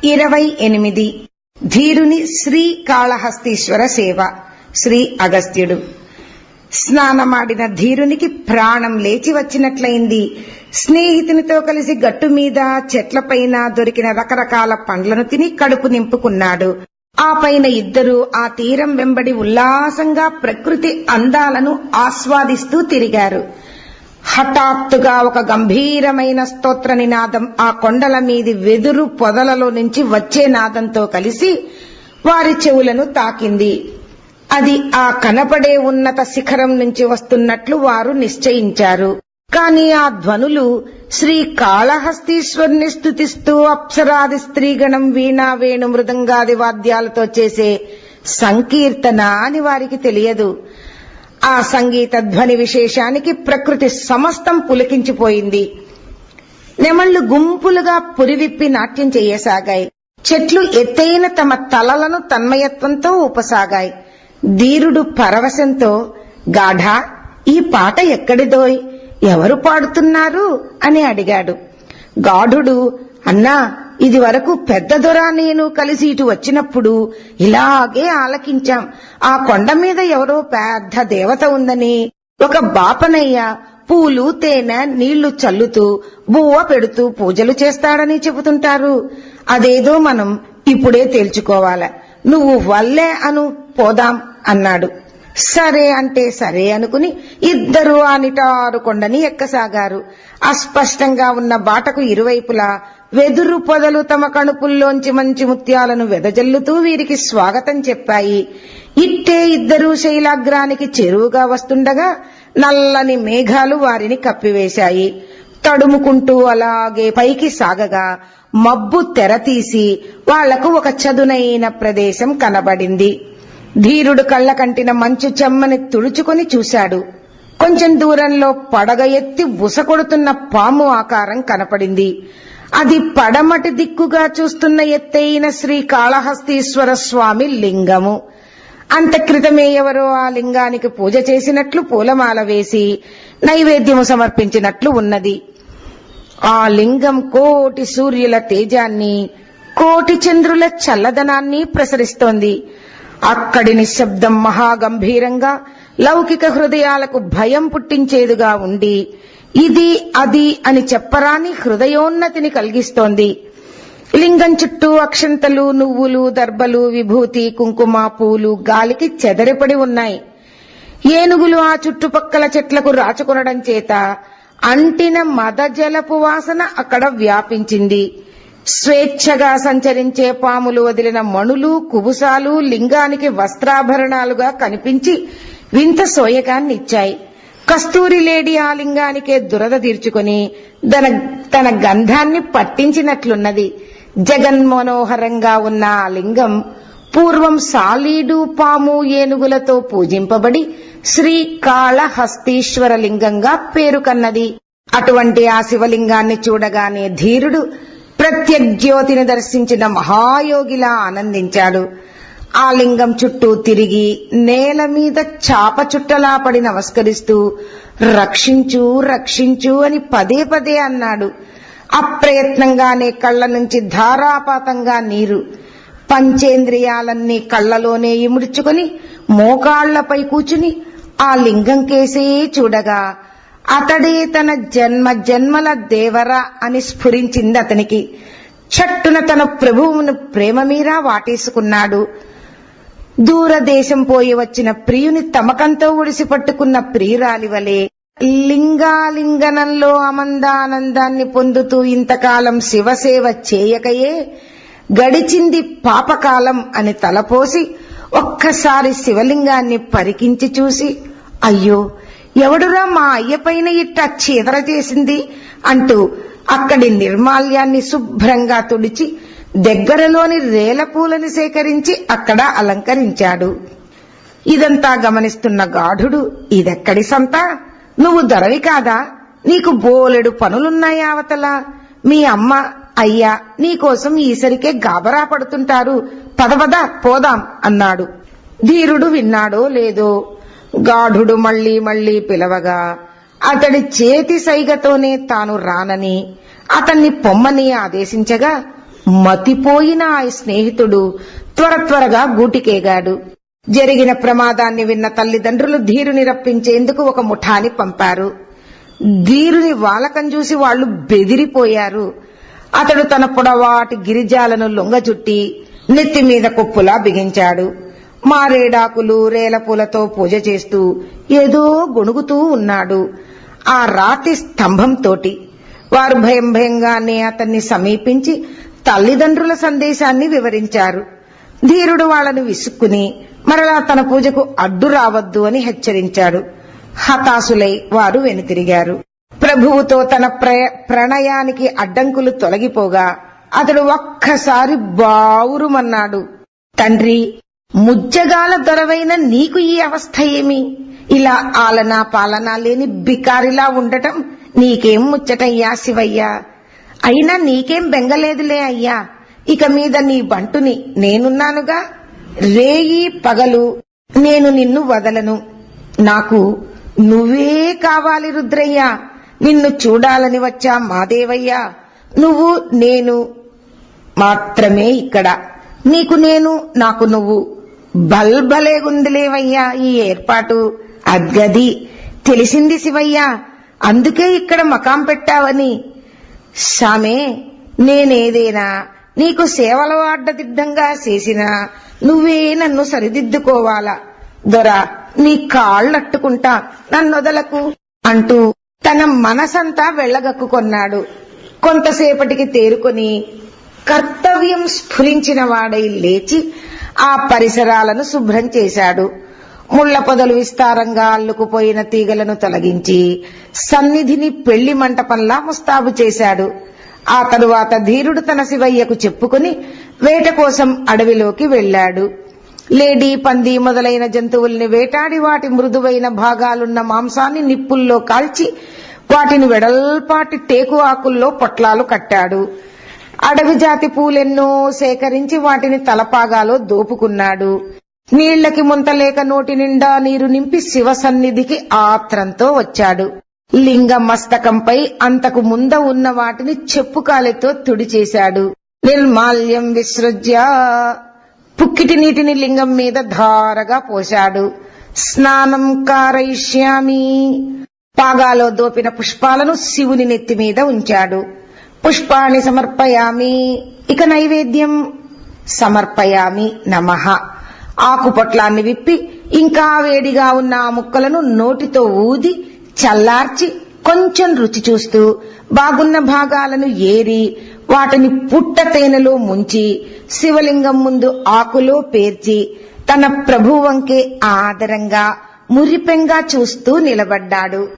28 ధీరుని శ్రీకాళహస్తీశ్వర సేవ. శ్రీ అగస్త్యుడు. స్నానమాడిన ధీరునికి ప్రాణం లేచి వచ్చినట్లయింది. స్నేహితునితో కలిసి గట్టు మీద చెట్లపైన దొరికిన రకరకాల పండ్లను తిని కడుపు నింపుకున్నాడు. ఆ పైన ఇద్దరూ ఆ తీరం వెంబడి ఉల్లాసంగా ప్రకృతి అందాలను ఆస్వాదిస్తూ తిరిగారు. హఠాత్తుగా ఒక గంభీరమైన స్తోత్ర నినాదం ఆ కొండల మీది వెదురు పొదలలో నుంచి వచ్చే నాదంతో కలిసి వారి చెవులను తాకింది. అది ఆ కనపడే ఉన్నత శిఖరం నుంచి వస్తున్నట్లు వారు నిశ్చయించారు. కాని ఆ ధ్వనులు శ్రీకాళహస్తీశ్వరుని స్తుతిస్తూ అప్సరాది స్త్రీగణం వీణా వేణు మృదంగాది వాద్యాలతో చేసే సంకీర్తన అని వారికి తెలియదు. ఆ సంగీత ధ్వని విశేషానికి ప్రకృతి సమస్తం పులకించిపోయింది. నెమళ్లు గుంపులుగా పురివిప్పి నాట్యం చేయసాగాయి. చెట్లు ఎత్తైన తమ తలలను తన్మయత్వంతో ఊపసాగాయి. ధీరుడు పరవశంతో, గాఢా, ఈ పాట ఎక్కడిదోయ్, ఎవరు పాడుతున్నారు అని అడిగాడు. గాఢుడు, అన్నా, ఇది వరకు పెద్ద దొర నేను కలిసి ఇటు వచ్చినప్పుడు ఇలాగే ఆలకించాం. ఆ కొండ మీద ఎవరో పెద్ద దేవత ఉందని ఒక బాపనయ్య పూలు తేనె నీళ్లు చల్లుతూ బువ్వ పెడుతూ పూజలు చేస్తాడని చెబుతుంటారు. అదేదో మనం ఇప్పుడే తేల్చుకోవాల. నువ్వు వల్లే అను, పోదాం అన్నాడు. సరే అంటే సరే అనుకుని ఇద్దరూ ఆ నిటారు కొండని ఎక్కసాగారు. అస్పష్టంగా ఉన్న బాటకు ఇరువైపులా వెదురు పొదలు తమ కణుపుల్లోంచి మంచి ముత్యాలను వెదజల్లుతూ వీరికి స్వాగతం చెప్పాయి. ఇట్టే ఇద్దరూ శైలాగ్రానికి చెరువుగా వస్తుండగా నల్లని మేఘాలు వారిని కప్పివేశాయి. తడుముకుంటూ అలాగే పైకి సాగగా మబ్బు తెరతీసి వాళ్లకు ఒక చదునైన ప్రదేశం కనబడింది. ధీరుడు కళ్ళ కంటిన మంచు చెమ్మని తుడుచుకొని చూశాడు. కొంచెం దూరంలో పడగ ఎత్తి బుసకొడుతున్న పాము ఆకారం కనపడింది. అది పడమటి దిక్కుగా చూస్తున్న ఎత్తైన శ్రీకాళహస్తీశ్వర స్వామి లింగము. అంత క్రితమే ఎవరో ఆ లింగానికి పూజ చేసినట్లు పూలమాల వేసి నైవేద్యము సమర్పించినట్లు ఉన్నది. ఆ లింగం కోటి సూర్యుల తేజాన్ని, కోటి చంద్రుల చల్లదనాన్ని ప్రసరిస్తోంది. అక్కడి నిశ్శబ్దం మహాగంభీరంగా లౌకిక హృదయాలకు భయం పుట్టించేదిగా ఉండి ఇది అది అని చెప్పరాని హృదయోన్నతిని కలిగిస్తోంది. లింగం చుట్టూ అక్షంతలు, నువ్వులు, దర్భలు, విభూతి, కుంకుమ, పూలు గాలికి చెదరిపడి ఉన్నాయి. ఏనుగులు ఆ చుట్టుపక్కల చెట్లకు రాచుకొనడం చేత అంటిన మదజలపు వాసన అక్కడ వ్యాపించింది. స్వేచ్ఛగా సంచరించే పాములు వదిలిన మణులు, కుబుసాలు లింగానికి వస్త్రాభరణాలుగా కనిపించి వింత సోయగాన్నిచ్చాయి. కస్తూరి లేడి ఆ లింగానికే దురద తీర్చుకుని తన గంధాన్ని పట్టించినట్లున్నది. జగన్మనోహరంగా ఉన్న ఆ లింగం పూర్వం సాలీడు, పాము, ఏనుగులతో పూజింపబడి శ్రీకాళహస్తీశ్వర లింగంగా పేరు కన్నది. అటువంటి ఆ శివలింగాన్ని చూడగానే ధీరుడు ప్రత్యగ్జ్యోతిని దర్శించిన మహాయోగిలా ఆనందించాడు. ఆ లింగం చుట్టూ తిరిగి నేల మీద చాప చుట్టలా పడి నమస్కరిస్తూ రక్షించు రక్షించు అని పదే పదే అన్నాడు. అప్రయత్నంగానే కళ్ల నుంచి ధారాపాతంగా నీరు. పంచేంద్రియాలన్నీ కళ్లలోనే ఇముడ్చుకుని మోకాళ్లపై కూచుని ఆ లింగం కేసే చూడగా అతడే తన జన్మల దేవరా అని స్ఫురించింది అతనికి. చట్టున తన ప్రభువును ప్రేమమీరా వాటేసుకున్నాడు. దూరదేశం పోయి వచ్చిన ప్రియుని తమకంతో ఒడిసి పట్టుకున్న ప్రియురాలి వలె లింగాలింగనంలో అమందానందాన్ని పొందుతూ ఇంతకాలం శివసేవ చేయకయే గడిచింది పాపకాలం అని తలపోసి ఒక్కసారి శివలింగాన్ని పరికించి చూసి, అయ్యో, ఎవడురా మా అయ్యపైన ఇట్ట చీదర చేసింది అంటూ అక్కడి నిర్మాల్యాన్ని శుభ్రంగా తుడిచి దగ్గరలోని రేలపూలని సేకరించి అక్కడ అలంకరించాడు. ఇదంతా గమనిస్తున్న గాఢుడు, ఇదెక్కడి సంత? నువ్వు దొరవి కాదా? నీకు బోలెడు పనులున్నాయి అవతల. మీ అమ్మ, అయ్యా నీకోసం ఈసరికే గాబరా పడుతుంటారు. పదపద పోదాం అన్నాడు. ధీరుడు విన్నాడో లేదో గాఢుడు మళ్లీ మళ్లీ పిలవగా అతడి చేతి సైగతోనే తాను రానని అతన్ని పొమ్మని ఆదేశించగా మతిపోయిన ఆ స్నేహితుడు త్వరగా గూటికేగాడు. జరిగిన ప్రమాదాన్ని విన్న తల్లిదండ్రులు ధీరుని రప్పించేందుకు ఒక ముఠాని పంపారు. ధీరుని వాలకం చూసి వాళ్లు బెదిరిపోయారు. అతడు తన పొడవాటి గిరిజాలను లొంగచుట్టి నెత్తిమీద కొప్పులా బిగించాడు. మారేడాకులు రేలపూలతో పూజ చేస్తూ ఏదో గొణుగుతూ ఉన్నాడు. ఆ రాతి స్తంభంతోటి వారు భయంగానే అతన్ని సమీపించి తల్లిదండ్రుల సందేశాన్ని వివరించారు. ధీరుడు వాళ్లను విసుక్కుని మరలా తన పూజకు అడ్డు రావద్దు అని హెచ్చరించాడు. హతాశులై వారు వెనుతిరిగారు. ప్రభువుతో తన ప్రణయానికి అడ్డంకులు తొలగిపోగా అతడు ఒక్కసారి బావురుమన్నాడు. తండ్రి, ముజ్జగాల దొరవైన నీకు ఈ అవస్థ ఏమి? ఇలా ఆలనా పాలనా లేని బికారిలా ఉండటం నీకేం ముచ్చటయ్యా శివయ్యా? అయినా నీకేం బెంగలేదులే అయ్యా. ఇక మీద నీ బంటుని నేనున్నానుగా. రేయి పగలు నేను నిన్ను వదలను. నాకు నువ్వే కావాలి రుద్రయ్యా. నిన్ను చూడాలని వచ్చా మాదేవయ్యా. నువ్వు నేను మాత్రమే ఇక్కడ. నీకు నేను, నాకు నువ్వు. బల్బలేగుందిలేవయ్యా ఈ ఏర్పాటు. అద్గది తెలిసింది శివయ్యా. అందుకే ఇక్కడ మకాం పెట్టావని. సామే, నేనేదైనా నీకు సేవలు అడ్డదిడ్డంగా చేసినా నువ్వే నన్ను సరిదిద్దుకోవాలా. దొరా, నీ కాళ్ళట్టుకుంటా, నన్నొదలకు అంటూ తన మనసంతా వెళ్లగక్కుకొన్నాడు. కొంతసేపటికి తేరుకొని కర్తవ్యం స్ఫురించిన వాడై లేచి ఆ పరిసరాలను శుభ్రం చేశాడు. ముళ్ల పొదలు విస్తారంగా అల్లుకుపోయిన తీగలను తొలగించి సన్నిధిని పెళ్లి మంటపంలా ముస్తాబు చేశాడు. ఆ తరువాత ధీరుడు తన శివయ్యకు చెప్పుకుని వేట కోసం అడవిలోకి వెళ్లాడు. లేడీ, పంది మొదలైన జంతువుల్ని వేటాడి వాటి మృదువైన భాగాలున్న మాంసాన్ని నిప్పుల్లో కాల్చి వాటిని వెడల్పాటి టేకు ఆకుల్లో పొట్లాలు కట్టాడు. అడవి జాతి పూలెన్నో సేకరించి వాటిని తలపాగాలో దోపుకున్నాడు. నీళ్లకి ముంతలేక నోటి నిండా నీరు నింపి శివ సన్నిధికి ఆత్రంతో వచ్చాడు. లింగ మస్తకంపై అంతకు ముంద ఉన్న వాటిని చెప్పుకాలతో తుడిచేశాడు. నిర్మాల్యం విసృజ్య పుక్కిటి నీటిని లింగం మీద ధారగా పోశాడు. స్నానం కారయిష్యామి పాగాలో దోపిన పుష్పాలను శివుని నెత్తి మీద ఉంచాడు. పుష్పాన్ని సమర్పయామి, ఇక నైవేద్యం. సమర్పయామి నమః. ఆకుపొట్లాన్ని విప్పి ఇంకా వేడిగా ఉన్న ఆ ముక్కలను నోటితో ఊది చల్లార్చి కొంచెం రుచి చూస్తూ బాగున్న భాగాలను ఏరి వాటిని పుట్ట తేనెలో ముంచి శివలింగం ముందు ఆకులో పేర్చి తన ప్రభువంకే ఆదరంగా మురిపెంగా చూస్తూ నిలబడ్డాడు.